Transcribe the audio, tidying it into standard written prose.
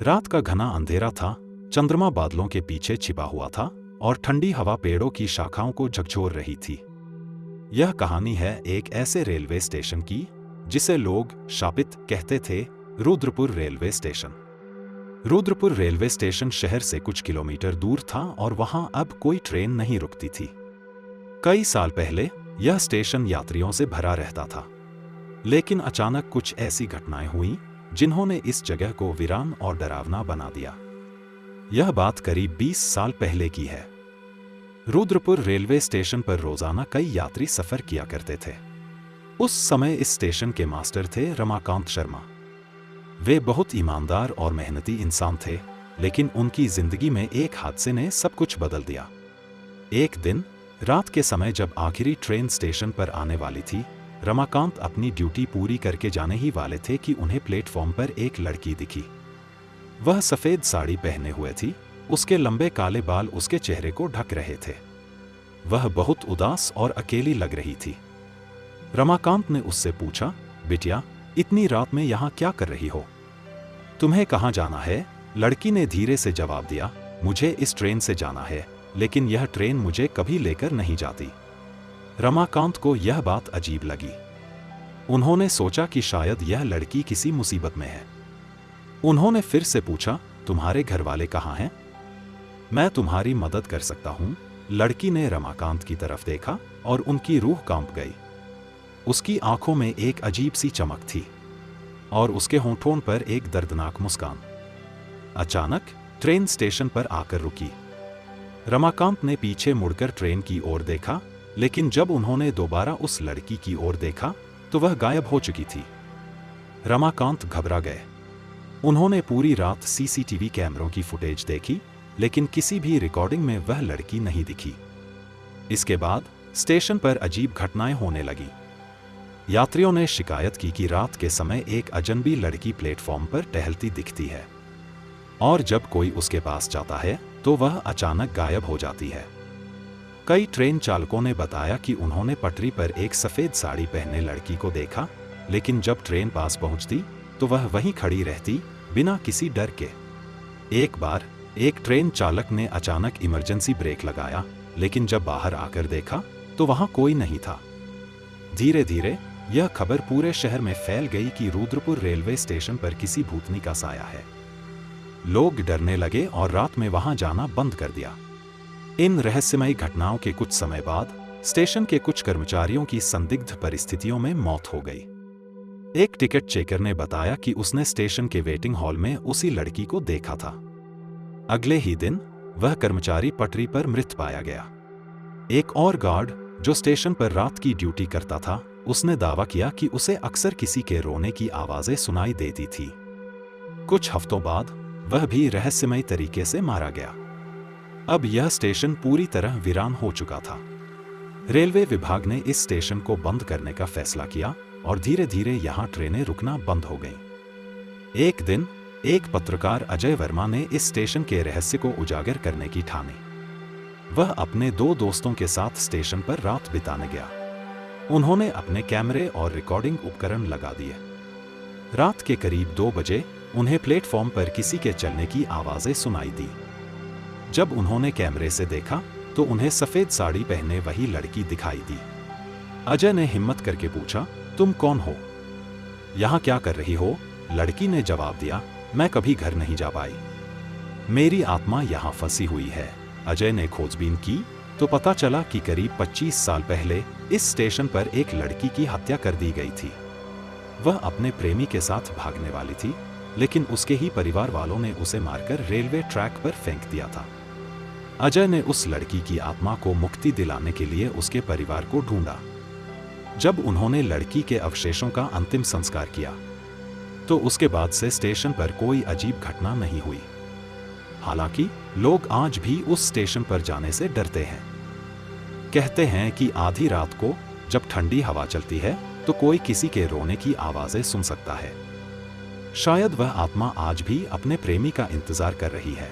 रात का घना अंधेरा था, चंद्रमा बादलों के पीछे छिपा हुआ था और ठंडी हवा पेड़ों की शाखाओं को झकझोर रही थी। यह कहानी है एक ऐसे रेलवे स्टेशन की जिसे लोग शापित कहते थे, Rudrapur railway station. Rudrapur railway station शहर से कुछ किलोमीटर दूर था और वहां अब कोई ट्रेन नहीं रुकती थी। कई साल पहले यह स्टेशन यात्रियों से भरा रहता था, लेकिन अचानक कुछ ऐसी घटनाएं हुईं जिन्होंने इस जगह को वीरान और डरावना बना दिया। यह बात करीब 20 साल पहले की है। रुद्रपुर रेलवे स्टेशन पर रोजाना कई यात्री सफर किया करते थे। उस समय इस स्टेशन के मास्टर थे रमाकांत शर्मा। वे बहुत ईमानदार और मेहनती इंसान थे, लेकिन उनकी जिंदगी में एक हादसे ने सब कुछ बदल दिया। एक दिन रात के समय जब आखिरी ट्रेन स्टेशन पर आने वाली थी, रमाकांत अपनी ड्यूटी पूरी करके जाने ही वाले थे कि उन्हें प्लेटफॉर्म पर एक लड़की दिखी। वह सफेद साड़ी पहने हुए थी, उसके लंबे काले बाल उसके चेहरे को ढक रहे थे। वह बहुत उदास और अकेली लग रही थी। रमाकांत ने उससे पूछा, बिटिया, इतनी रात में यहाँ क्या कर रही हो? तुम्हें कहाँ जाना है? लड़की ने धीरे से जवाब दिया, मुझे इस ट्रेन से जाना है, लेकिन यह ट्रेन मुझे कभी लेकर नहीं जाती। रमाकांत को यह बात अजीब लगी। उन्होंने सोचा कि शायद यह लड़की किसी मुसीबत में है। उन्होंने फिर से पूछा, तुम्हारे घर वाले कहाँ हैं? मैं तुम्हारी मदद कर सकता हूँ। लड़की ने रमाकांत की तरफ देखा और उनकी रूह कांप गई। उसकी आंखों में एक अजीब सी चमक थी और उसके होंठों पर एक दर्दनाक मुस्कान। अचानक ट्रेन स्टेशन पर आकर रुकी। रमाकांत ने पीछे मुड़कर ट्रेन की ओर देखा, लेकिन जब उन्होंने दोबारा उस लड़की की ओर देखा तो वह गायब हो चुकी थी। रमाकांत घबरा गए। उन्होंने पूरी रात सीसीटीवी कैमरों की फुटेज देखी, लेकिन किसी भी रिकॉर्डिंग में वह लड़की नहीं दिखी। इसके बाद स्टेशन पर अजीब घटनाएं होने लगी। यात्रियों ने शिकायत की कि रात के समय एक अजनबी लड़की प्लेटफॉर्म पर टहलती दिखती है और जब कोई उसके पास जाता है तो वह अचानक गायब हो जाती है। कई ट्रेन चालकों ने बताया कि उन्होंने पटरी पर एक सफेद साड़ी पहने लड़की को देखा, लेकिन जब ट्रेन पास पहुंचती तो वह वहीं खड़ी रहती, बिना किसी डर के। एक बार एक ट्रेन चालक ने अचानक इमरजेंसी ब्रेक लगाया, लेकिन जब बाहर आकर देखा तो वहां कोई नहीं था। धीरे धीरे यह खबर पूरे शहर में फैल गई कि रुद्रपुर रेलवे स्टेशन पर किसी भूतनी का साया है। लोग डरने लगे और रात में वहां जाना बंद कर दिया। इन रहस्यमयी घटनाओं के कुछ समय बाद स्टेशन के कुछ कर्मचारियों की संदिग्ध परिस्थितियों में मौत हो गई। एक टिकट चेकर ने बताया कि उसने स्टेशन के वेटिंग हॉल में उसी लड़की को देखा था। अगले ही दिन वह कर्मचारी पटरी पर मृत पाया गया। एक और गार्ड जो स्टेशन पर रात की ड्यूटी करता था, उसने दावा किया कि उसे अक्सर किसी के रोने की आवाजें सुनाई देती थी। कुछ हफ्तों बाद वह भी रहस्यमयी तरीके से मारा गया। अब यह स्टेशन पूरी तरह वीरान हो चुका था। रेलवे विभाग ने इस स्टेशन को बंद करने का फैसला किया और धीरे धीरे यहां ट्रेनें रुकना बंद हो गईं। एक दिन एक पत्रकार अजय वर्मा ने इस स्टेशन के रहस्य को उजागर करने की ठानी। वह अपने 2 दोस्तों के साथ स्टेशन पर रात बिताने गया। उन्होंने अपने कैमरे और रिकॉर्डिंग उपकरण लगा दिए। रात के करीब 2 बजे उन्हें प्लेटफॉर्म पर किसी के चलने की आवाजें सुनाई दी। जब उन्होंने कैमरे से देखा तो उन्हें सफेद साड़ी पहने वही लड़की दिखाई दी। अजय ने हिम्मत करके पूछा, तुम कौन हो? यहां क्या कर रही हो? लड़की ने जवाब दिया, मैं कभी घर नहीं जा पाई। मेरी आत्मा यहां फंसी हुई है। अजय ने खोजबीन की तो पता चला कि करीब 25 साल पहले इस स्टेशन पर एक लड़की की हत्या कर दी गई थी। वह अपने प्रेमी के साथ भागने वाली थी, लेकिन उसके ही परिवार वालों ने उसे मारकर रेलवे ट्रैक पर फेंक दिया था। अजय ने उस लड़की की आत्मा को मुक्ति दिलाने के लिए उसके परिवार को ढूंढा। जब उन्होंने लड़की के अवशेषों का अंतिम संस्कार किया तो उसके बाद से स्टेशन पर कोई अजीब घटना नहीं हुई। हालांकि लोग आज भी उस स्टेशन पर जाने से डरते हैं। कहते हैं कि आधी रात को जब ठंडी हवा चलती है तो कोई किसी के रोने की आवाजें सुन सकता है। शायद वह आत्मा आज भी अपने प्रेमी का इंतजार कर रही है।